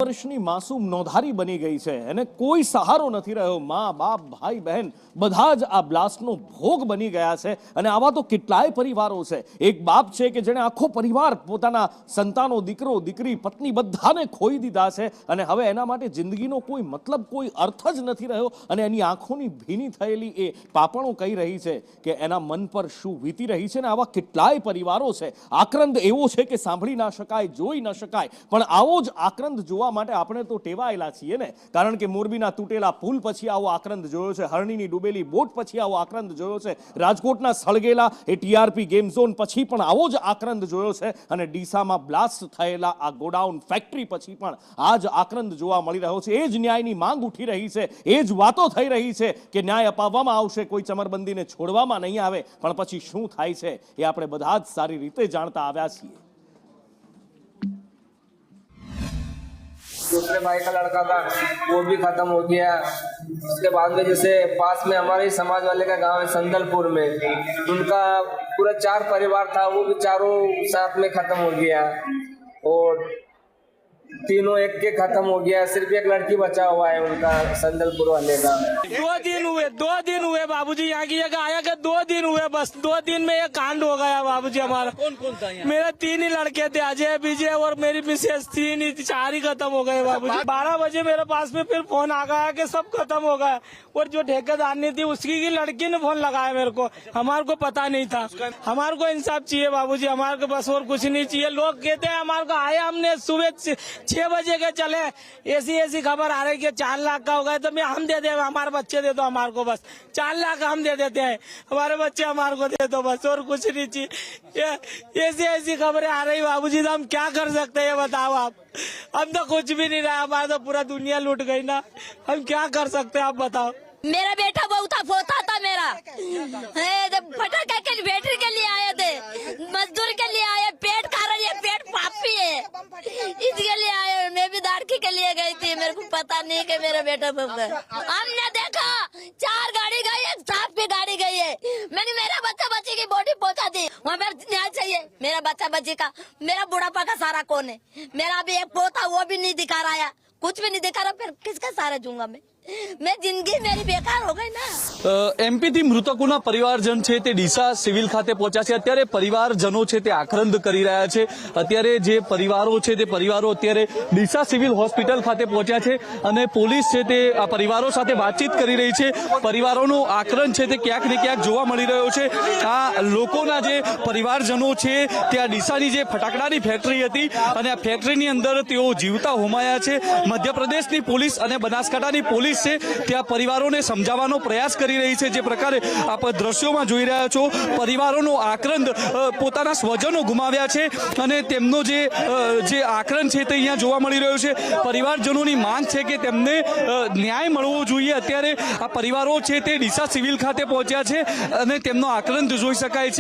વર્ષની માસૂમ નોંધારી બની ગઈ છે અને કોઈ સહારો નથી રહ્યો। મા બાપ ભાઈ બહેન બધા જ આ બ્લાસ્ટનો ભોગ બની ગયા છે અને આવા તો કેટલાય પરિવારો છે। એક બાપ છે કે જેણે આખો પરિવાર પોતાના સંતાનો દીકરો દીકરી પત્ની બધાને ખોઈ દીધા છે અને હવે એના માટે જિંદગીનો કોઈ મતલબ કોઈ અર્થ જ નથી રહ્યો અને એની આંખોની ભીની થયેલી એ પાપણો કહી રહી છે કે એના મન પર શું વીતી રહી છે ને આવા કેટલાય પરિવારો છે। આક્રંદ એવો છે કે સાંભળી ના શકાય જોઈ ન શકાય પણ આવો જ આક્રંદ જોવા માટે આપણે તો ટેવાયેલા છીએ ને, કારણ કે મોરબીના તૂટેલા પુલ પછી આવો આક્રંદ જોયો છે, હરણીની ડૂબેલી બોટ પછી આવો આક્રંદ જોયો છે, રાજકોટના સળગેલા એ ટીઆરપી ગેમ ઝોન પછી પણ આવો જ આક્રંદ જોયો છે અને ડીસામાં બ્લાસ્ટ થયેલા આ ગોડાઉન ફેક્ટરી પછી પણ આ જ આક્રંદ જોવા મળી રહ્યો છે। એ જ ન્યાયની માંગ ઉઠી રહી છે, એ જ વાતો થઈ રહી છે કે ન્યાય અપાવવામાં આવશે, કોઈ ચમરબંધીને છોડવામાં નહીં આવે, પણ પછી શું થાય છે એ આપણે બધા જ સારી રીતે જાણતા આવ્યા છીએ। दूसरे भाई का लड़का था वो भी खत्म हो गया। उसके बाद में जैसे पास में हमारे ही समाज वाले का गांव है संदलपुर में, उनका पूरा 4 परिवार था, वो भी चारों साथ में खत्म हो गया और तीनों एक के खत्म हो गया। सिर्फ एक लड़की बचा हुआ है उनका संदलपुर वाले का। 2 दिन हुए बाबूजी, यहाँ की जगह आया कि 2 दिन हुए, बस 2 दिन में ये कांड हो गया बाबूजी हमारा। कौन था मेरे 3 ही लड़के थे, अजय विजय और मेरी मिसेज, 4 ही खत्म हो गए बाबूजी। 12 बजे मेरे पास में फिर फोन आ गया कि सब खत्म हो गया और जो ठेकेदारनी थी उसकी की लड़की ने फोन लगाया मेरे को, हमारे को पता नहीं था। हमारे को इंसाफ चाहिए बाबूजी, हमारे को बस और कुछ नहीं चाहिए। लोग कहते हैं हमारे को आया, हमने सुबह 6 बजे के चले, ऐसी खबर आ रही कि 4 लाख का हो गया, तो हम दे दे, हमारे बच्चे दे दो हमारे को, बस 4 लाख हम दे देते हैं, हमारे बच्चे हमारे को दे दो, बस और कुछ नहीं चाहिए। ऐसी खबरें आ रही बाबूजी, तो हम क्या कर सकते हैं बताओ आप। हम तो कुछ भी नहीं रहा, हमारा तो पूरा दुनिया लूट गई ना, हम क्या कर सकते हैं आप बताओ। मेरा बेटा बहुत पोता था मेरा, फटाके के बैटरी के लिए आए थे, मजदूर के लिए आए, पेट खा रही है, पेट पापी है, इसके लिए आए। मैं भी दाड़की के लिए गई थी, मेरे को पता नहीं कि मेरा बेटा बम गया। हमने देखा 4 गाड़ी गई है, 7 भी गाड़ी गई है। मैंने मेरा बच्चा बच्ची की बॉडी पहुंचा दी, वहाँ पर न्याय चाहिए। मेरा बच्चा बच्ची का, मेरा बुढ़ापा का सारा कौन है? मेरा भी एक पोता, वो भी नहीं दिखा रहा है, कुछ भी नहीं दिखा रहा, फिर किसका सहारा दूंगा मैं जिंदगी मेरी बेकार हो गई ना। एमपी થી મૃતકોના પરિવારજન છે તે ડીસા સિવિલ ખાતે પહોંચ્યા છે। અત્યારે પરિવારજનો છે તે આક્રંદ કરી રહ્યા છે। અત્યારે જે પરિવારો છે તે પરિવારો અત્યારે ડીસા સિવિલ હોસ્પિટલ ખાતે પહોંચ્યા છે અને પોલીસ છે તે આ પરિવારો સાથે વાતચીત કરી રહી છે। પરિવારોનો આક્રંદ છે તે ક્યાંક ને ક્યાંક જોવા મળી રહ્યો છે। આ લોકોના જે પરિવારજનો છે ત્યાં ડીસાની જે ફટાકડાની ફેક્ટરી હતી અને આ ફેક્ટરીની અંદર તેઓ જીવતા હોમાયા છે। મધ્યપ્રદેશની પોલીસ અને બનાસકાંઠાની પોલીસ ત્યાં પરિવારોને સમજાવવાનો પ્રયાસ કરી રહી છે। જે પ્રકારે આપ દ્રશ્યોમાં જોઈ રહ્યા છો, પરિવારોનો આક્રંદ, પોતાના સ્વજનો ગુમાવ્યા છે અને તેમનો જે આક્રંદ છે તે અહીંયા જોવા મળી રહ્યો છે। પરિવારજનોની માંગ છે કે તેમને ન્યાય મળવો જોઈએ। અત્યારે આ પરિવારો છે તે ડીસા સિવિલ ખાતે પહોંચ્યા છે અને તેમનો આક્રંદ જોઈ શકાય છે।